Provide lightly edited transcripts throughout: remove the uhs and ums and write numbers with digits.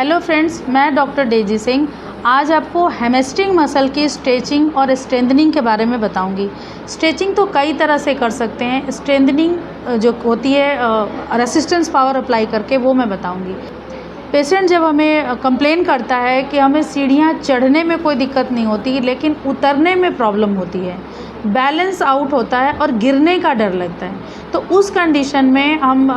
Hello friends, मैं doctor Daisy Singh आज आपको हैमस्ट्रिंग मसल की स्ट्रेचिंग और स्ट्रेंथनिंग के बारे में बताऊंगी। स्ट्रेचिंग तो कई तरह से कर सकते हैं, स्ट्रेंथनिंग जो होती है रेसिस्टेंस पावर अप्लाई करके, वो मैं बताऊंगी। पेशेंट जब हमें कंप्लेन करता है कि हमें सीढ़ियाँ चढ़ने में कोई दिक्कत नहीं होती लेकिन उतरने में प्रॉब्लम होती है, बैलेंस आउट होता है और गिरने का डर लगता है, तो उस कंडीशन में हम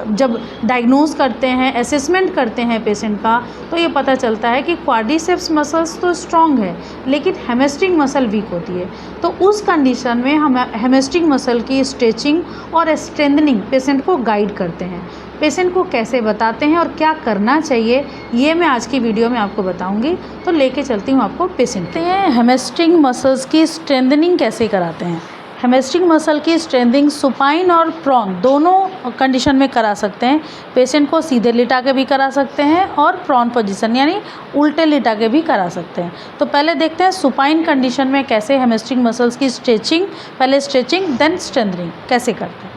जब डायग्नोज करते हैं, असेसमेंट करते हैं पेशेंट का, तो ये पता चलता है कि क्वाड्रिसेप्स मसल्स तो स्ट्रॉन्ग है लेकिन हैमस्ट्रिंग मसल वीक होती है। तो उस कंडीशन में हम हैमस्ट्रिंग मसल की स्ट्रेचिंग और स्ट्रेंथनिंग पेशेंट को गाइड करते हैं। पेशेंट को कैसे बताते हैं और क्या करना चाहिए, ये मैं आज की वीडियो में आपको बताऊंगी। तो लेके चलती हूँ आपको पेशेंट हैं। हैमस्ट्रिंग मसल्स की स्ट्रेंथनिंग कैसे कराते हैं? हैमस्ट्रिंग मसल की स्ट्रेंथनिंग सुपाइन और प्रॉन दोनों कंडीशन में करा सकते हैं। पेशेंट को सीधे लिटा के भी करा सकते हैं और प्रॉन पोजीशन यानी उल्टे लिटा के भी करा सकते हैं। तो पहले देखते हैं सुपाइन कंडीशन में कैसे हैमस्ट्रिंग मसल्स की स्ट्रेचिंग, पहले स्ट्रेचिंग देन स्ट्रेंथनिंग कैसे करते हैं।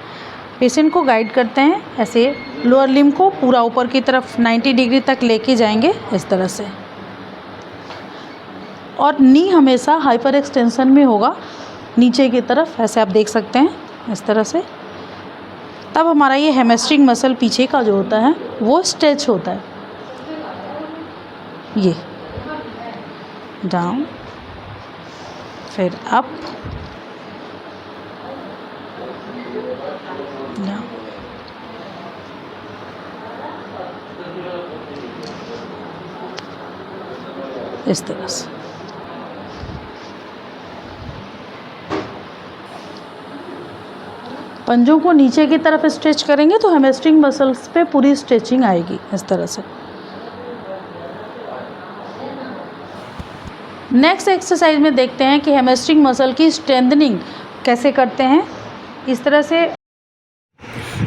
पेशेंट को गाइड करते हैं, ऐसे लोअर लिम्ब को पूरा ऊपर की तरफ 90 डिग्री तक लेके जाएंगे इस तरह से, और नी हमेशा हाइपर एक्सटेंशन में होगा नीचे की तरफ, ऐसे आप देख सकते हैं इस तरह से। तब हमारा ये हैमस्ट्रिंग मसल पीछे का जो होता है वो स्ट्रेच होता है। ये डाउन, फिर अप, डाउन, इस तरह से। पंजों को नीचे की तरफ स्ट्रेच करेंगे तो हैमस्ट्रिंग मसल्स पे पूरी स्ट्रेचिंग आएगी इस तरह से। नेक्स्ट एक्सरसाइज में देखते हैं कि हैमस्ट्रिंग मसल की स्ट्रेंथनिंग कैसे करते हैं। इस तरह से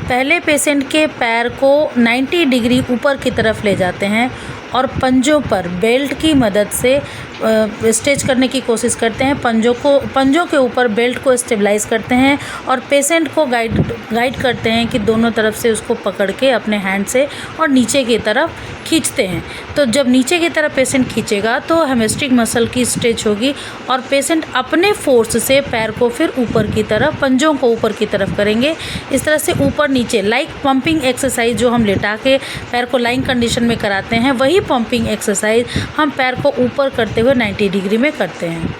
पहले पेशेंट के पैर को 90 डिग्री ऊपर की तरफ ले जाते हैं और पंजों पर बेल्ट की मदद से स्ट्रेच करने की कोशिश करते हैं। पंजों के ऊपर बेल्ट को स्टेबलाइज करते हैं और पेशेंट को गाइड करते हैं कि दोनों तरफ से उसको पकड़ के अपने हैंड से और नीचे की तरफ खींचते हैं। तो जब नीचे की तरफ पेशेंट खींचेगा तो हैमस्ट्रिंग मसल की स्ट्रेच होगी और पेशेंट अपने फोर्स से पैर को फिर ऊपर की तरफ, पंजों को ऊपर की तरफ करेंगे। इस तरह से ऊपर नीचे, लाइक पंपिंग एक्सरसाइज जो हम लेटा के पैर को लाइन कंडीशन में कराते हैं, वही पंपिंग एक्सरसाइज हम पैर को ऊपर करते हुए 90 डिग्री में करते हैं।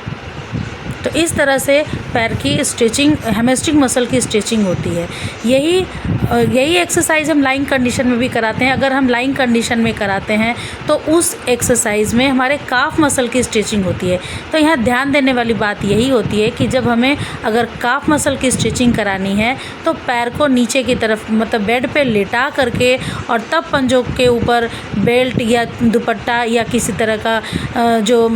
तो इस तरह से पैर की स्ट्रेचिंग, हैमस्ट्रिंग मसल की स्ट्रेचिंग होती है। यही एक्सरसाइज हम लाइन कंडीशन में भी कराते हैं। अगर हम लाइन कंडीशन में कराते हैं तो उस एक्सरसाइज में हमारे काफ मसल की स्ट्रेचिंग होती है। तो यहाँ ध्यान देने वाली बात यही होती है कि जब हमें अगर काफ मसल की स्ट्रेचिंग करानी है तो पैर को नीचे की तरफ, मतलब बेड पे लेटा करके, और तब पंजों के ऊपर बेल्ट या दुपट्टा या किसी तरह का जो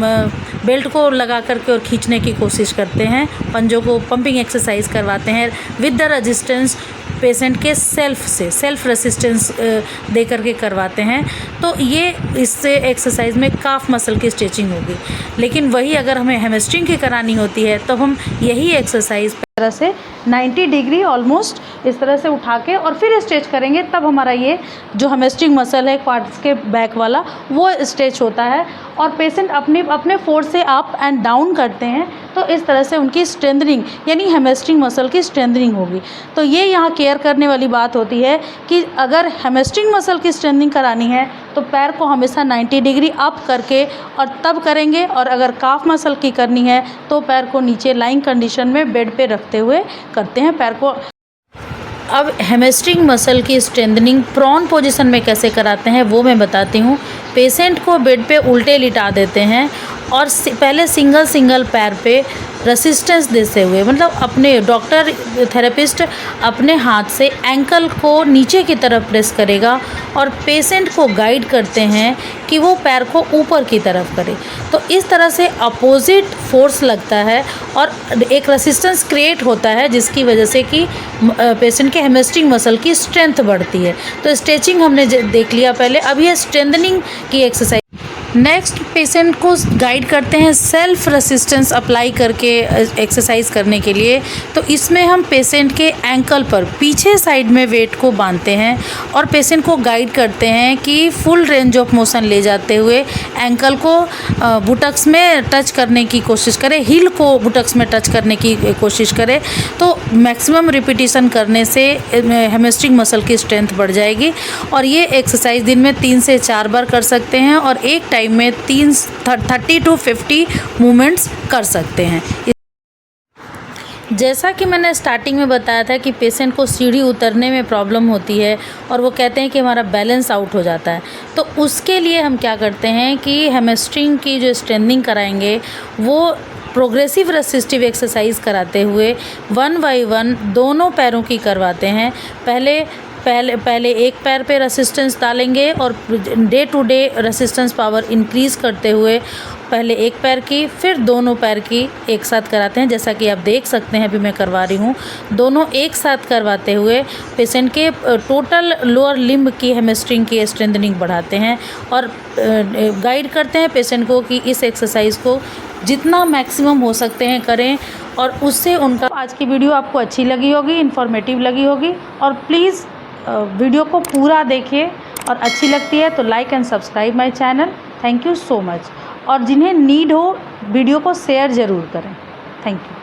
बेल्ट को लगा करके और खींचने की कोशिश करते हैं। पंजों को पंपिंग एक्सरसाइज करवाते हैं विद द रेजिस्टेंस, पेशेंट के सेल्फ रेसिस्टेंस दे करके करवाते हैं। तो ये इससे एक्सरसाइज में काफ मसल की स्ट्रेचिंग होगी। लेकिन वही अगर हमें हैमस्ट्रिंग की करानी होती है तो हम यही एक्सरसाइज तरह से 90 डिग्री ऑलमोस्ट इस तरह से उठा के और फिर स्ट्रेच करेंगे, तब हमारा ये जो हैमस्ट्रिंग मसल है क्वाड्स के बैक वाला, वो स्ट्रेच होता है। और पेशेंट अपने फोर्स से अप एंड डाउन करते हैं, तो इस तरह से उनकी स्ट्रेंथनिंग यानी हैमस्ट्रिंग मसल की स्ट्रेंथनिंग होगी। तो ये यहाँ केयर करने वाली बात होती है कि अगर हैमस्ट्रिंग मसल की स्ट्रेंथनिंग करानी है तो पैर को हमेशा 90 डिग्री अप करके और तब करेंगे, और अगर काफ मसल की करनी है तो पैर को नीचे लाइन कंडीशन में बेड पे रखते हुए करते हैं पैर को। अब हैमस्ट्रिंग मसल की स्ट्रेंथनिंग प्रॉन पोजीशन में कैसे कराते हैं वो मैं बताती हूँ। पेशेंट को बेड पे उल्टे लिटा देते हैं और पहले सिंगल पैर पे रेसिस्टेंस देते हुए, मतलब अपने डॉक्टर थेरेपिस्ट अपने हाथ से एंकल को नीचे की तरफ प्रेस करेगा और पेशेंट को गाइड करते हैं कि वो पैर को ऊपर की तरफ करे। तो इस तरह से अपोजिट फोर्स लगता है और एक रेसिस्टेंस क्रिएट होता है, जिसकी वजह से कि पेशेंट के हैमस्ट्रिंग मसल की स्ट्रेंथ बढ़ती है। तो स्ट्रेचिंग हमने देख लिया पहले, अब ये स्ट्रेंथनिंग की एक्सरसाइज। नेक्स्ट पेशेंट को गाइड करते हैं सेल्फ रेसिस्टेंस अप्लाई करके एक्सरसाइज करने के लिए। तो इसमें हम पेशेंट के एंकल पर पीछे साइड में वेट को बांधते हैं और पेशेंट को गाइड करते हैं कि फुल रेंज ऑफ मोशन ले जाते हुए एंकल को बुटक्स में टच करने की कोशिश करें, हील को बुटक्स में टच करने की कोशिश करें। तो मैक्सिमम रिपीटिशन करने से हैमस्ट्रिंग मसल की स्ट्रेंथ बढ़ जाएगी। और ये एक्सरसाइज दिन में 3 से 4 बार कर सकते हैं और एक टाइम में 30 to 50 मूवमेंट्स कर सकते हैं। जैसा कि मैंने स्टार्टिंग में बताया था कि पेशेंट को सीढ़ी उतरने में प्रॉब्लम होती है और वो कहते हैं कि हमारा बैलेंस आउट हो जाता है। तो उसके लिए हम क्या करते हैं कि हैमस्ट्रिंग की जो स्ट्रेंथनिंग कराएंगे वो प्रोग्रेसिव रेसिस्टिव एक्सरसाइज कराते हुए 1 by 1 दोनों पैरों की करवाते हैं। पहले एक पैर पे रेसिस्टेंस डालेंगे और day to day resistance power increase करते हुए पहले एक पैर की फिर दोनों पैर की एक साथ कराते हैं। जैसा कि आप देख सकते हैं अभी मैं करवा रही हूँ। दोनों एक साथ करवाते हुए पेशेंट के टोटल लोअर लिम्ब की हैमस्ट्रिंग की स्ट्रेंथनिंग बढ़ाते हैं और गाइड करते हैं पेशेंट को कि इस एक्सरसाइज को जितना मैक्सिमम हो सकते हैं करें और उससे उनका। आज की वीडियो आपको अच्छी लगी होगी, इन्फॉर्मेटिव लगी होगी और प्लीज़ वीडियो को पूरा देखिए और अच्छी लगती है तो like and subscribe my channel. Thank you so much. और जिन्हें नीड हो वीडियो को शेयर ज़रूर करें। Thank you.